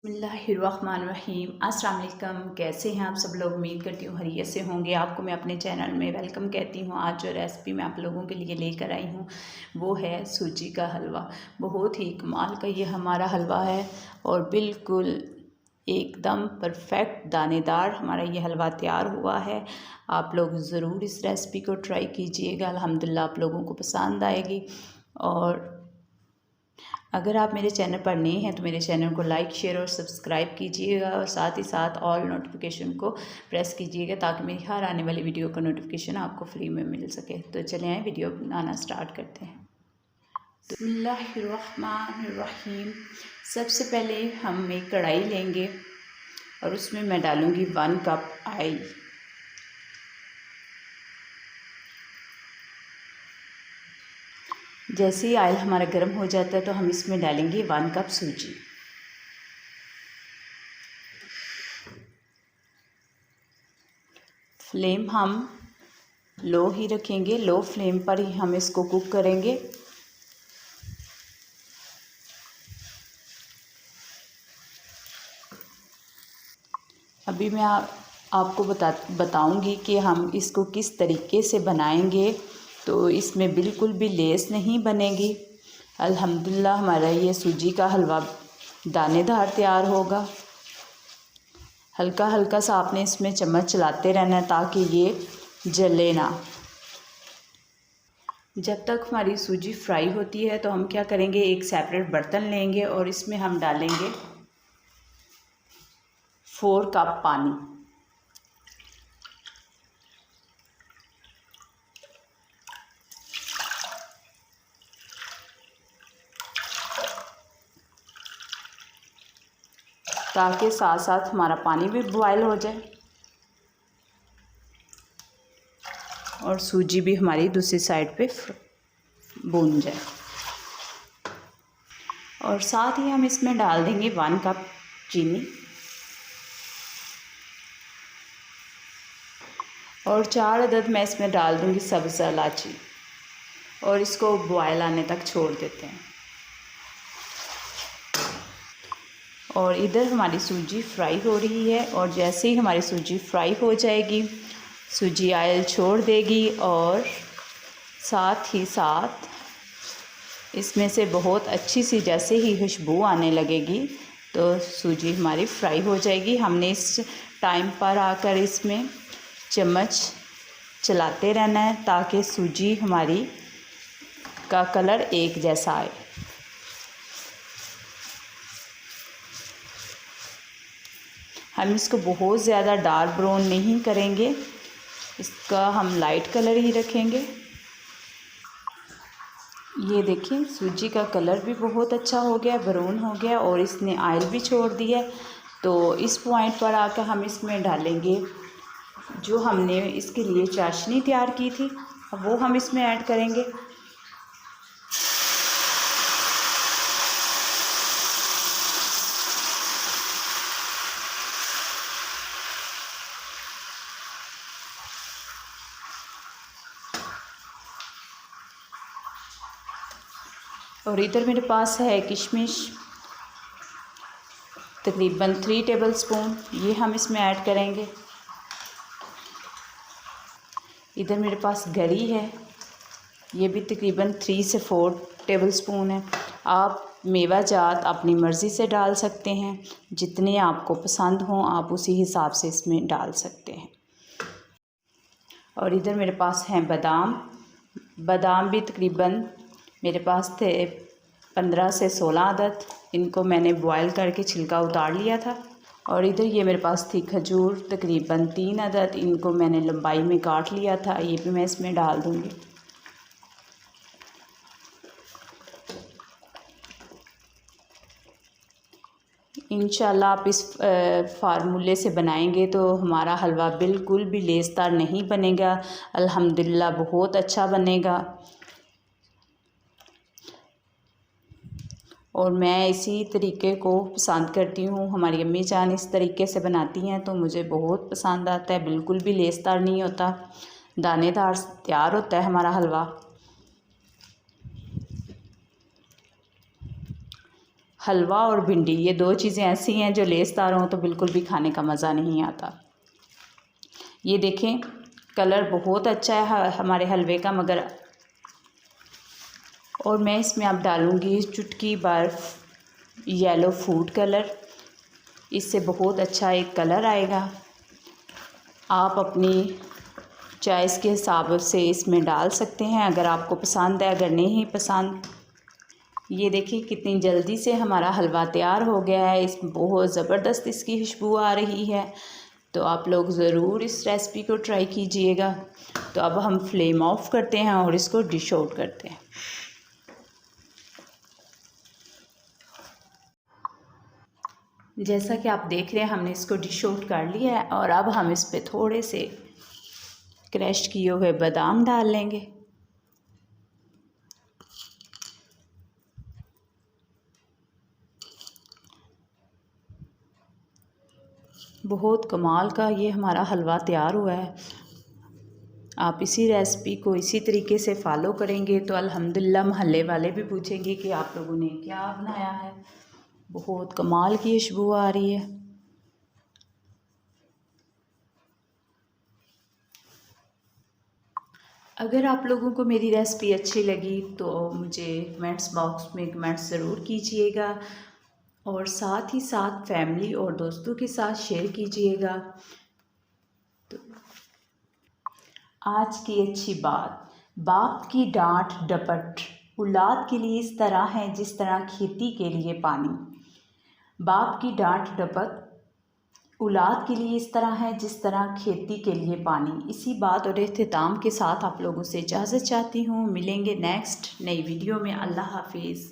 बिस्मिल्लाहिर्रहमानिर्रहीम। अस्सलाम वालेकुम। कैसे हैं आप सब लोग? उम्मीद करती हूँ खैरियत से होंगे। आपको मैं अपने चैनल में वेलकम कहती हूँ। आज जो रेसिपी मैं आप लोगों के लिए लेकर आई हूँ वो है सूजी का हलवा। बहुत ही कमाल का ये हमारा हलवा है और बिल्कुल एकदम परफेक्ट दानेदार हमारा ये हलवा तैयार हुआ है। आप लोग ज़रूर इस रेसिपी को ट्राई कीजिएगा। अल्हम्दुलिल्लाह आप लोगों को पसंद आएगी। और अगर आप मेरे चैनल पर नए हैं तो मेरे चैनल को लाइक शेयर और सब्सक्राइब कीजिएगा और साथ ही साथ ऑल नोटिफिकेशन को प्रेस कीजिएगा ताकि मेरी हर आने वाली वीडियो का नोटिफिकेशन आपको फ्री में मिल सके। तो चलें आए वीडियो बनाना स्टार्ट करते हैं। बिस्मिल्लाहिर्रहमानिर्रहीम। सबसे पहले हम एक कढ़ाई लेंगे और उसमें मैं डालूँगी 1 कप ऑयल। जैसे ही ऑयल हमारा गर्म हो जाता है तो हम इसमें डालेंगे 1 कप सूजी। फ्लेम हम लो ही रखेंगे, लो फ्लेम पर ही हम इसको कुक करेंगे। अभी मैं आपको बताऊंगी कि हम इसको किस तरीके से बनाएंगे। तो इसमें बिल्कुल भी लेस नहीं बनेगी। अल्हम्दुलिल्लाह हमारा ये सूजी का हलवा दानेदार तैयार होगा। हल्का हल्का सा आपने इसमें चम्मच चलाते रहना है ताकि ये जले ना। जब तक हमारी सूजी फ्राई होती है तो हम क्या करेंगे, एक सेपरेट बर्तन लेंगे और इसमें हम डालेंगे 4 कप पानी। ताकि साथ साथ हमारा पानी भी बॉयल हो जाए और सूजी भी हमारी दूसरी साइड पे भून जाए। और साथ ही हम इसमें डाल देंगे 1 कप चीनी और 4 अदद मैं इसमें डाल दूंगी सब्ज़ इलायची और इसको बॉयल आने तक छोड़ देते हैं। और इधर हमारी सूजी फ्राई हो रही है और जैसे ही हमारी सूजी फ्राई हो जाएगी, सूजी ऑयल छोड़ देगी और साथ ही साथ इसमें से बहुत अच्छी सी जैसे ही खुशबू आने लगेगी तो सूजी हमारी फ्राई हो जाएगी। हमने इस टाइम पर आकर इसमें चम्मच चलाते रहना है ताकि सूजी हमारी का कलर एक जैसा आए। हम इसको बहुत ज़्यादा डार्क ब्राउन नहीं करेंगे, इसका हम लाइट कलर ही रखेंगे। ये देखिए सूजी का कलर भी बहुत अच्छा हो गया, ब्राउन हो गया और इसने ऑयल भी छोड़ दिया। तो इस पॉइंट पर आकर हम इसमें डालेंगे जो हमने इसके लिए चाशनी तैयार की थी, वो हम इसमें ऐड करेंगे। और इधर मेरे पास है किशमिश, तकरीबन 3 टेबलस्पून, ये हम इसमें ऐड करेंगे। इधर मेरे पास गरी है, ये भी तकरीबन 3 से 4 टेबलस्पून है। आप मेवा जात अपनी मर्ज़ी से डाल सकते हैं, जितने आपको पसंद हों आप उसी हिसाब से इसमें डाल सकते हैं। और इधर मेरे पास हैं बादाम, बादाम भी तकरीबन मेरे पास थे 15 से 16 अदद। इनको मैंने बॉयल करके छिलका उतार लिया था। और इधर ये मेरे पास थी खजूर तकरीबन 3 अदद, इनको मैंने लंबाई में काट लिया था, ये भी मैं इसमें डाल दूँगी। इंशाल्लाह आप इस फार्मूले से बनाएंगे तो हमारा हलवा बिल्कुल भी लेसदार नहीं बनेगा, अल्हम्दुलिल्लाह बहुत अच्छा बनेगा। और मैं इसी तरीके को पसंद करती हूँ, हमारी अम्मी जान इस तरीके से बनाती हैं तो मुझे बहुत पसंद आता है। बिल्कुल भी लेसदार नहीं होता, दानेदार तैयार होता है हमारा हलवा। हलवा और भिंडी, ये दो चीज़ें ऐसी हैं जो लेसदार हों तो बिल्कुल भी खाने का मज़ा नहीं आता। ये देखें कलर बहुत अच्छा है हमारे हलवे का, मगर और मैं इसमें अब डालूँगी चुटकी बर्फ़ येलो फूड कलर, इससे बहुत अच्छा एक कलर आएगा। आप अपनी चॉइस के हिसाब से इसमें डाल सकते हैं अगर आपको पसंद है, अगर नहीं पसंद। ये देखिए कितनी जल्दी से हमारा हलवा तैयार हो गया है, इसमें बहुत ज़बरदस्त इसकी खुशबू आ रही है। तो आप लोग ज़रूर इस रेसिपी को ट्राई कीजिएगा। तो अब हम फ्लेम ऑफ करते हैं और इसको डिश आउट करते हैं। जैसा कि आप देख रहे हैं हमने इसको डिश आउट कर लिया है और अब हम इस पे थोड़े से क्रश किए हुए बादाम डाल लेंगे। बहुत कमाल का ये हमारा हलवा तैयार हुआ है। आप इसी रेसिपी को इसी तरीके से फ़ॉलो करेंगे तो अल्हम्दुलिल्लाह मोहल्ले वाले भी पूछेंगे कि आप लोगों ने क्या बनाया है। बहुत कमाल की खुशबू आ रही है। अगर आप लोगों को मेरी रेसिपी अच्छी लगी तो मुझे कमेंट्स बॉक्स में कमेंट्स ज़रूर कीजिएगा और साथ ही साथ फैमिली और दोस्तों के साथ शेयर कीजिएगा। तो आज की अच्छी बात, बाप की डांट डपट औलाद के लिए इस तरह है जिस तरह खेती के लिए पानी। बाप की डांट डपट औलाद के लिए इस तरह है जिस तरह खेती के लिए पानी। इसी बात और इख्तिताम के साथ आप लोगों से इजाज़त चाहती हूँ। मिलेंगे नेक्स्ट नई वीडियो में। अल्लाह हाफिज़।